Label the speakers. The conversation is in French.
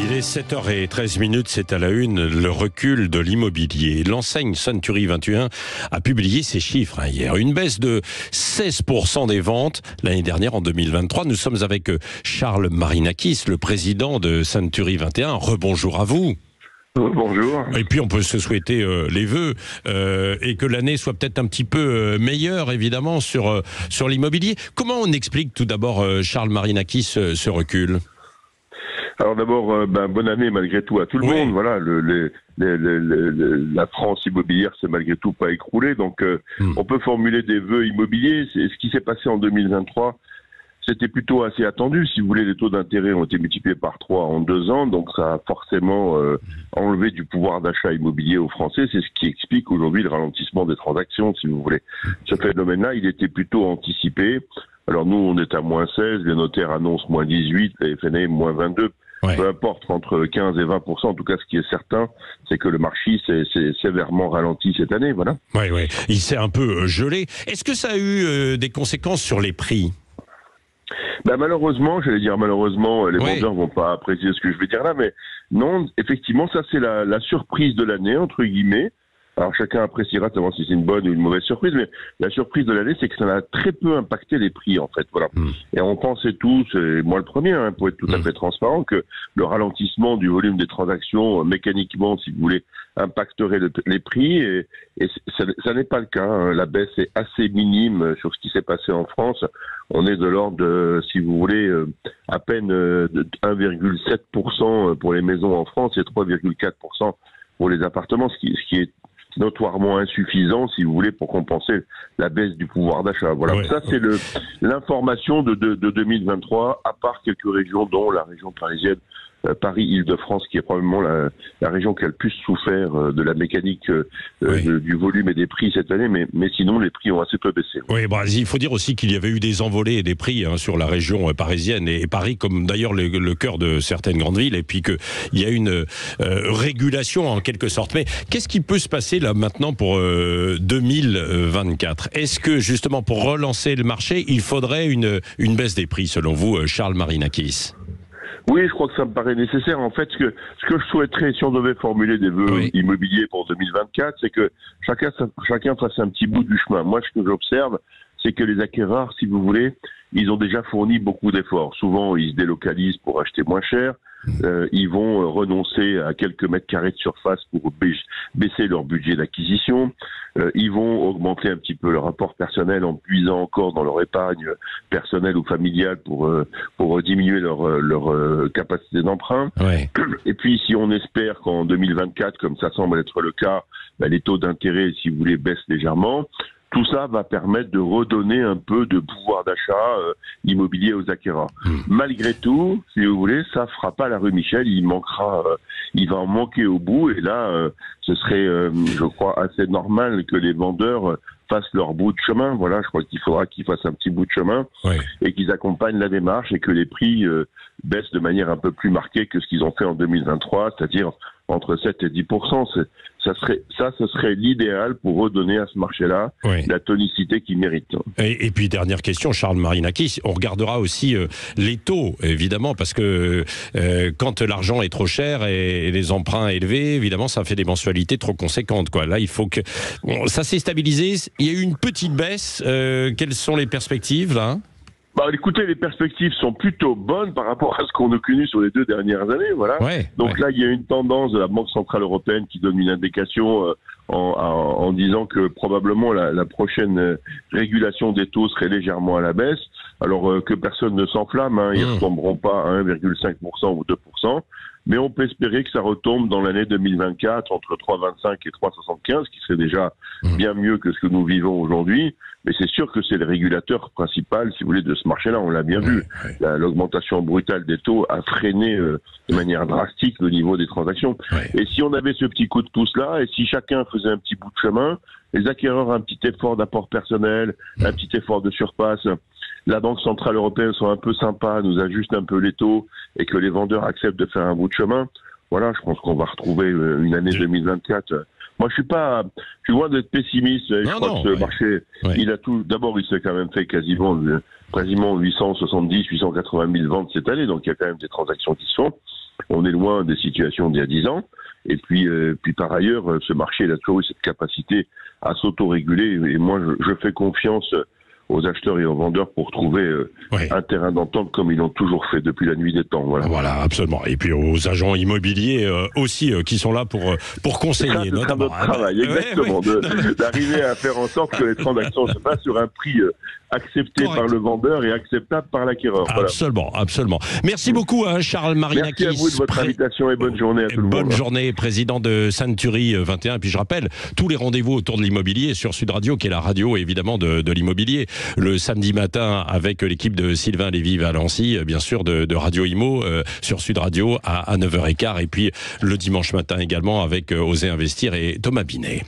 Speaker 1: Il est 7h13, c'est à la une, le recul de l'immobilier. L'enseigne Century 21 a publié ses chiffres hier. Une baisse de 16% des ventes l'année dernière en 2023. Nous sommes avec Charles Marinakis, le président de Century 21. Rebonjour à vous.
Speaker 2: Bonjour.
Speaker 1: Et puis on peut se souhaiter les vœux et que l'année soit peut-être un petit peu meilleure, évidemment, sur l'immobilier. Comment on explique tout d'abord, Charles Marinakis, ce recul ?
Speaker 2: Alors d'abord, bonne année malgré tout à tout le monde. Voilà, la France immobilière s'est malgré tout pas écroulée, donc on peut formuler des vœux immobiliers. Ce qui s'est passé en 2023, c'était plutôt assez attendu. Si vous voulez, les taux d'intérêt ont été multipliés par 3 en 2 ans, donc ça a forcément enlevé du pouvoir d'achat immobilier aux Français. C'est ce qui explique aujourd'hui le ralentissement des transactions, si vous voulez. Ce phénomène-là, il était plutôt anticipé. Alors nous, on est à moins 16, les notaires annoncent moins 18, les FNA moins 22. Ouais. Peu importe, entre 15 et 20%, en tout cas, ce qui est certain, c'est que le marché s'est sévèrement ralenti cette année, voilà.
Speaker 1: Oui, il s'est un peu gelé. Est-ce que ça a eu des conséquences sur les prix ?
Speaker 2: Malheureusement, j'allais dire malheureusement, les vendeurs vont pas apprécier ce que je vais dire là, mais non, effectivement, ça c'est la surprise de l'année, entre guillemets. Alors chacun appréciera de savoir si c'est une bonne ou une mauvaise surprise, mais la surprise de l'année, c'est que ça a très peu impacté les prix, en fait. Voilà. Et on pensait tous, et moi le premier, pour être tout à fait transparent, que le ralentissement du volume des transactions, mécaniquement, si vous voulez, impacterait les prix, et ça n'est pas le cas. La baisse est assez minime sur ce qui s'est passé en France. On est de l'ordre de, si vous voulez, à peine de 1,7% pour les maisons en France et 3,4% pour les appartements, ce qui est notoirement insuffisant, si vous voulez, pour compenser la baisse du pouvoir d'achat. Voilà, ça c'est l'information de 2023, à part quelques régions, dont la région parisienne, Paris-Île-de-France, qui est probablement la région qui a le plus souffert de la mécanique du volume et des prix cette année, mais sinon les prix ont assez peu baissé.
Speaker 1: Oui, il faut dire aussi qu'il y avait eu des envolées des prix sur la région parisienne et Paris, comme d'ailleurs le cœur de certaines grandes villes, et puis qu'il y a une régulation en quelque sorte. Mais qu'est-ce qui peut se passer là maintenant pour 2024 ? Est-ce que justement pour relancer le marché, il faudrait une baisse des prix selon vous, Charles Marinakis ?
Speaker 2: Oui, je crois que ça me paraît nécessaire. En fait, ce que je souhaiterais, si on devait formuler des vœux immobiliers pour 2024, c'est que chacun fasse un petit bout du chemin. Moi, ce que j'observe, c'est que les acquéreurs, si vous voulez, ils ont déjà fourni beaucoup d'efforts. Souvent, ils se délocalisent pour acheter moins cher. Ils vont renoncer à quelques mètres carrés de surface pour baisser leur budget d'acquisition. Ils vont augmenter un petit peu leur rapport personnel en puisant encore dans leur épargne personnelle ou familiale pour diminuer leur capacité d'emprunt. Ouais. Et puis, si on espère qu'en 2024, comme ça semble être le cas, les taux d'intérêt, si vous voulez, baissent légèrement. Tout ça va permettre de redonner un peu de pouvoir d'achat immobilier aux acquéreurs. Malgré tout, si vous voulez, ça fera pas la rue Michel, il va en manquer au bout, et là, ce serait, je crois, assez normal que les vendeurs fassent leur bout de chemin. Voilà, je crois qu'il faudra qu'ils fassent un petit bout de chemin et qu'ils accompagnent la démarche et que les prix baissent de manière un peu plus marquée que ce qu'ils ont fait en 2023, c'est-à-dire entre 7 et 10%. Ce serait l'idéal pour redonner à ce marché-là la tonicité qu'il mérite.
Speaker 1: Et puis, dernière question, Charles Marinakis, on regardera aussi les taux, évidemment, parce que quand l'argent est trop cher et les emprunts élevés, évidemment, ça fait des mensualités trop conséquentes, quoi. Là, il faut que... Bon, ça s'est stabilisé, il y a eu une petite baisse. Quelles sont les perspectives, là ?
Speaker 2: Écoutez, les perspectives sont plutôt bonnes par rapport à ce qu'on a connu sur les 2 dernières années, voilà. Donc là, il y a une tendance de la Banque Centrale Européenne qui donne une indication en disant que probablement la prochaine régulation des taux serait légèrement à la baisse. Alors que personne ne s'enflamme, ils ne retomberont pas à 1,5% ou 2%. Mais on peut espérer que ça retombe dans l'année 2024 entre 3,25 et 3,75, qui serait déjà bien mieux que ce que nous vivons aujourd'hui. Mais c'est sûr que c'est le régulateur principal, si vous voulez, de ce marché-là. On l'a bien vu. L'augmentation brutale des taux a freiné de manière drastique le niveau des transactions. Et si on avait ce petit coup de pouce-là, et si chacun faisait un petit bout de chemin, les acquéreurs un petit effort d'apport personnel, un petit effort de surpasse, la Banque Centrale Européenne soit un peu sympa, nous ajuste un peu les taux et que les vendeurs acceptent de faire un bout de chemin, voilà, je pense qu'on va retrouver une année 2024. Moi, je suis loin d'être pessimiste. Je crois que ce marché, il a tout. D'abord, il s'est quand même fait quasiment 870, 880 000 ventes cette année, donc il y a quand même des transactions qui se font. On est loin des situations d'il y a 10 ans. Et puis par ailleurs, ce marché il a toujours eu cette capacité à s'autoréguler. Et moi, je fais confiance aux acheteurs et aux vendeurs pour trouver un terrain d'entente comme ils l'ont toujours fait depuis la nuit des temps.
Speaker 1: Voilà, absolument. Et puis aux agents immobiliers aussi qui sont là pour conseiller.
Speaker 2: C'est notre travail, exactement, d'arriver à faire en sorte que les transactions se fassent sur un prix accepté par le vendeur et acceptable par l'acquéreur.
Speaker 1: Absolument, absolument. Merci beaucoup, Charles Marinakis.
Speaker 2: Merci à vous de votre invitation et bonne journée à tout le monde.
Speaker 1: Bonne journée, président de Century 21. Et puis je rappelle, tous les rendez-vous autour de l'immobilier sur Sud Radio, qui est la radio évidemment de l'immobilier. Le samedi matin avec l'équipe de Sylvain Lévy-Valency, bien sûr, de Radio Imo sur Sud Radio à 9h15. Et puis le dimanche matin également avec Oser Investir et Thomas Binet.